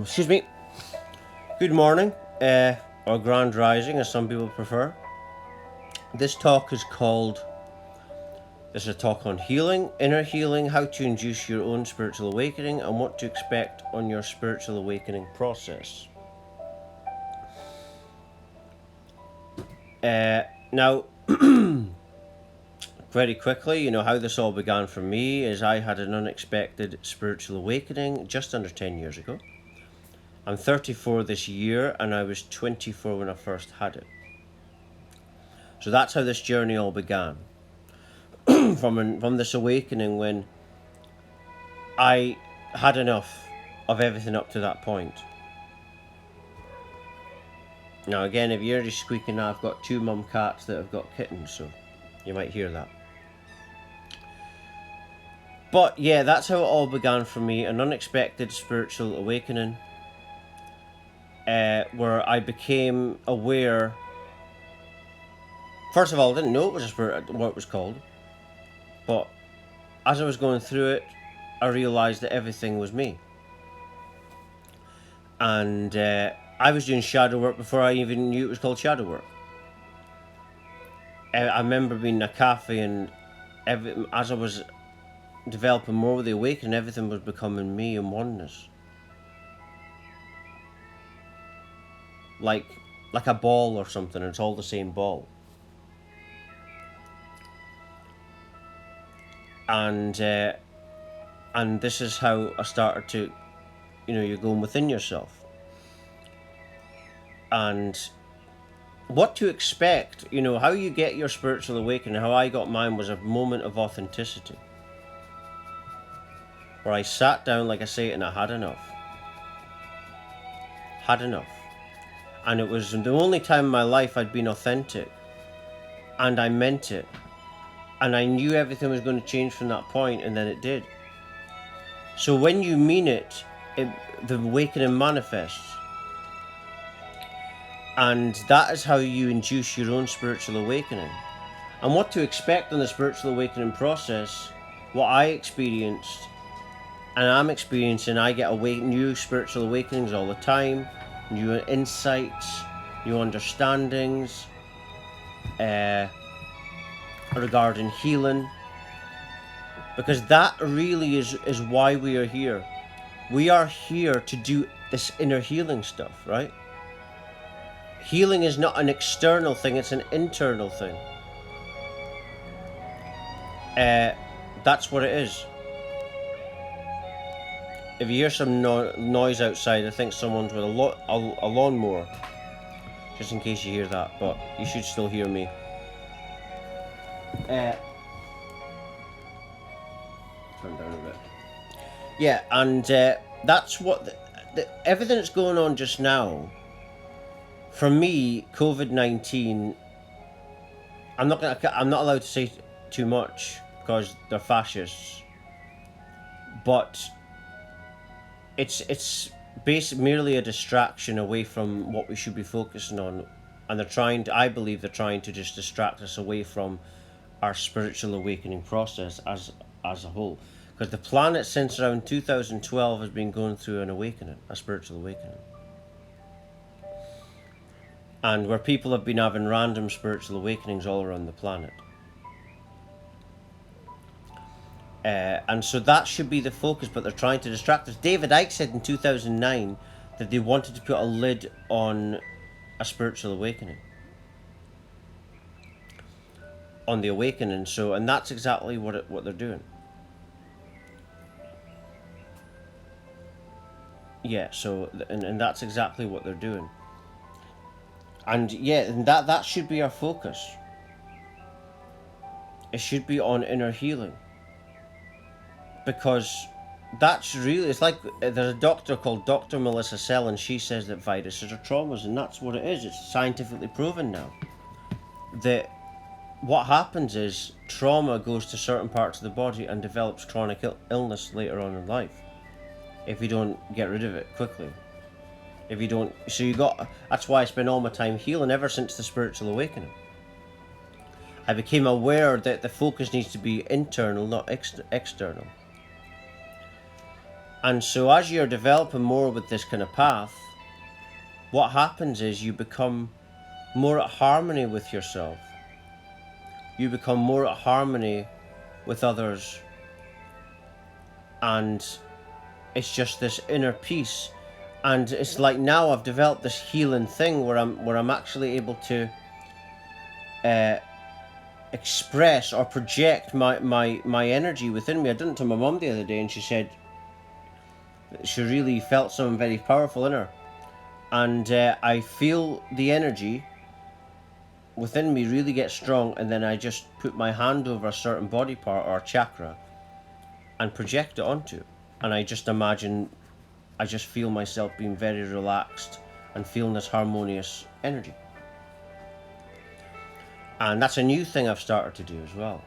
Excuse me. Good morning, or grand rising, as some people prefer. This talk is called. This is a talk on healing, inner healing, how to induce your own spiritual awakening, and what to expect on your spiritual awakening process. Now, very quickly, how this all began for me is I had an unexpected spiritual awakening just under 10 years ago. I'm 34 this year, and I was 24 when I first had it. So that's how this journey all began. from this awakening when I had enough of everything up to that point. Now again, if you're just squeaking, I've got two mum cats that have got kittens, so you might hear that. But yeah, that's how it all began for me, an unexpected spiritual awakening, where I became aware. First of all, I didn't know it was a spirit, what it was called, but as I was going through it, I realised that everything was me. And I was doing shadow work before I even knew it was called shadow work. I remember being in a cafe, and as I was developing more with the awakening, everything was becoming me in oneness. Like a ball or something, and it's all the same ball. And this is how I started to, you're going within yourself. And what to expect, how you get your spiritual awakening, how I got mine was a moment of authenticity. Where I sat down, like I say, and I had enough. Had enough. And it was the only time in my life I'd been authentic. And I meant it. And I knew everything was going to change from that point, and then it did. So when you mean it, the awakening manifests. And that is how you induce your own spiritual awakening. And what to expect in the spiritual awakening process, what I experienced, and I'm experiencing, I get new spiritual awakenings all the time, new insights, new understandings, regarding healing, because that really is why we are here. We are here to do this inner healing stuff, right? Healing is not an external thing, it's an internal thing. That's what it is. If you hear some noise outside, I think someone's with a lawnmower, just in case you hear that, but you should still hear me. Turn down a bit. Yeah, and that's what everything that's going on just now. For me, COVID-19. I'm not allowed to say too much because they're fascists. But it's merely a distraction away from what we should be focusing on, and I believe they're trying to just distract us away from our spiritual awakening process as a whole. Because the planet since around 2012 has been going through an awakening, a spiritual awakening. And where people have been having random spiritual awakenings all around the planet. And so that should be the focus, but they're trying to distract us. David Icke said in 2009 that they wanted to put a lid on a spiritual awakening. On the awakening, and that's exactly what they're doing. Yeah, and that's exactly what they're doing. And yeah, and that should be our focus. It should be on inner healing. Because that's really, it's like there's a doctor called Dr. Melissa Sell, and she says that viruses are traumas, and that's what it is. It's scientifically proven now that what happens is trauma goes to certain parts of the body and develops chronic illness later on in life if you don't get rid of it quickly. If you don't, that's why I spend all my time healing ever since the spiritual awakening. I became aware that the focus needs to be internal, not external. And so as you're developing more with this kind of path, what happens is you become more at harmony with yourself. You become more at harmony with others. And it's just this inner peace. And it's like now I've developed this healing thing where I'm actually able to express or project my energy within me. I did it to my mum the other day, and she said that she really felt something very powerful in her. And I feel the energy within me really get strong, and then I just put my hand over a certain body part or chakra and project it onto it. And I just imagine, I just feel myself being very relaxed and feeling this harmonious energy. And that's a new thing I've started to do as well,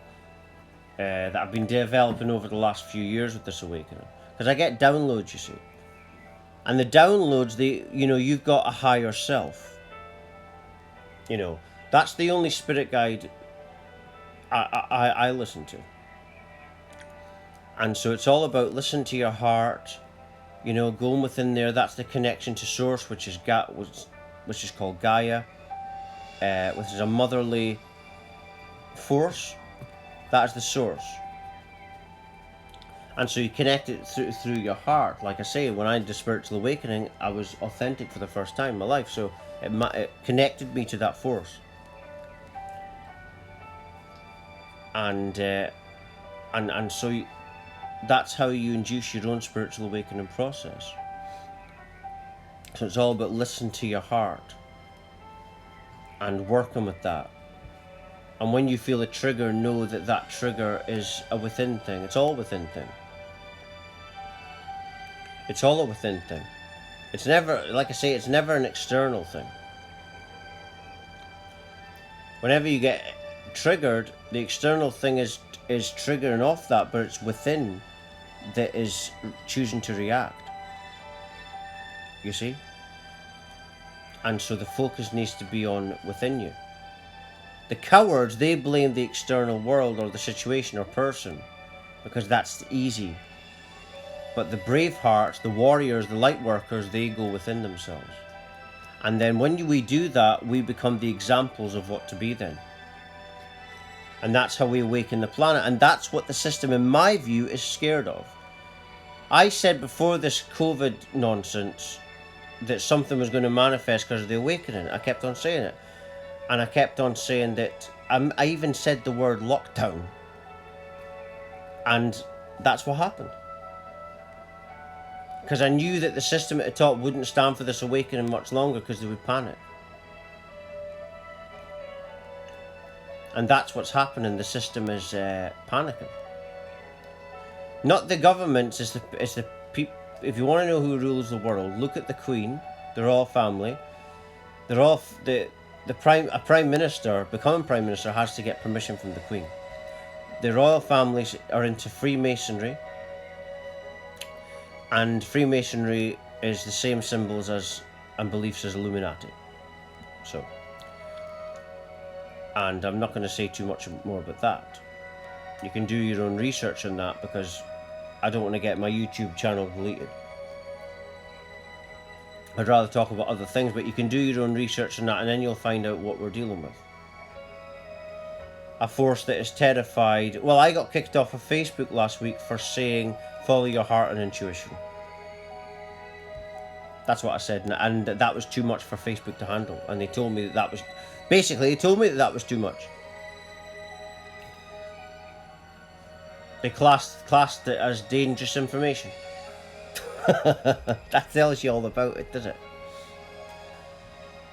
that I've been developing over the last few years with this awakening. Because I get downloads, you see. And the downloads, you've got a higher self. That's the only spirit guide I listen to. And so it's all about listening to your heart, going within there. That's the connection to source, which is called Gaia, which is a motherly force. That is the source. And so you connect it through your heart. Like I say, when I did spiritual awakening, I was authentic for the first time in my life. So it connected me to that force. And so that's how you induce your own spiritual awakening process. So it's all about listening to your heart and working with that. And when you feel a trigger, know that trigger is a within thing. It's all within thing. It's all a within thing. It's never, like I say, it's never an external thing. Whenever you get triggered, the external thing is triggering off that, but it's within that is choosing to react. You see? And so the focus needs to be on within you. The cowards, they blame the external world or the situation or person because that's easy. But the brave hearts, the warriors, the light workers, they go within themselves. And then when we do that, we become the examples of what to be then. And that's how we awaken the planet. And that's what the system, in my view, is scared of. I said before this COVID nonsense that something was going to manifest because of the awakening. I kept on saying it. And I kept on saying that, I even said the word lockdown. And that's what happened. Because I knew that the system at the top wouldn't stand for this awakening much longer because they would panic. And that's what's happening. The system is panicking. Not the governments, it's the people. If you want to know who rules the world, look at the Queen. They're all family. They're all a prime minister, becoming prime minister, has to get permission from the Queen. The royal families are into Freemasonry, and Freemasonry is the same symbols as and beliefs as Illuminati. So, and I'm not going to say too much more about that. You can do your own research on that because I don't want to get my YouTube channel deleted. I'd rather talk about other things, but you can do your own research on that and then you'll find out what we're dealing with. A force that is terrified. Well, I got kicked off of Facebook last week for saying follow your heart and intuition. That's what I said, and that was too much for Facebook to handle. And they told me that was, basically, they told me that was too much. They classed it as dangerous information. That tells you all about it, does it?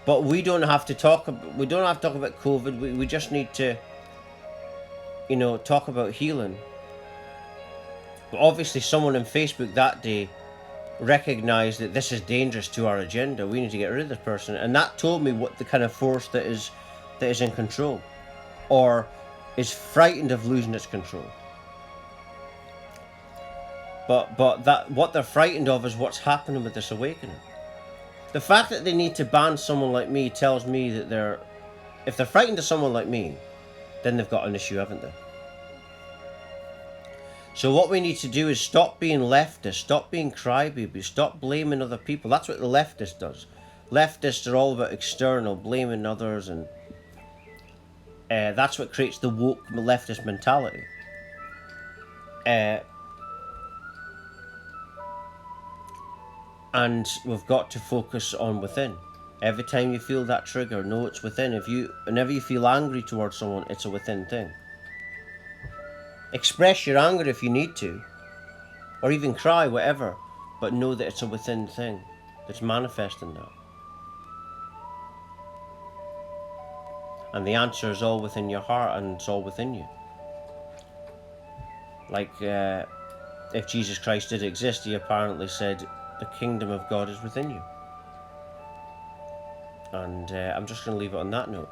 But we don't have to talk about COVID. We just need to, talk about healing. But obviously someone on Facebook that day recognized that this is dangerous to our agenda. We need to get rid of this person. And that told me what the kind of force that is in control or is frightened of losing its control. But that what they're frightened of is what's happening with this awakening. The fact that they need to ban someone like me tells me that if they're frightened of someone like me, then they've got an issue, haven't they? So what we need to do is stop being leftist, stop being crybabies, stop blaming other people. That's what the leftist does. Leftists are all about external, blaming others, and that's what creates the woke leftist mentality. And we've got to focus on within. Every time you feel that trigger, know it's within. Whenever you feel angry towards someone, it's a within thing. Express your anger if you need to, or even cry, whatever, but know that it's a within thing that's manifesting that. And the answer is all within your heart, and it's all within you. Like, if Jesus Christ did exist, he apparently said, the kingdom of God is within you. And I'm just going to leave it on that note.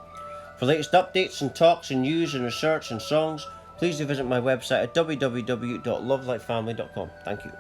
For latest updates and talks and news and research and songs, please do visit my website at www.lovelightfamily.com. Thank you.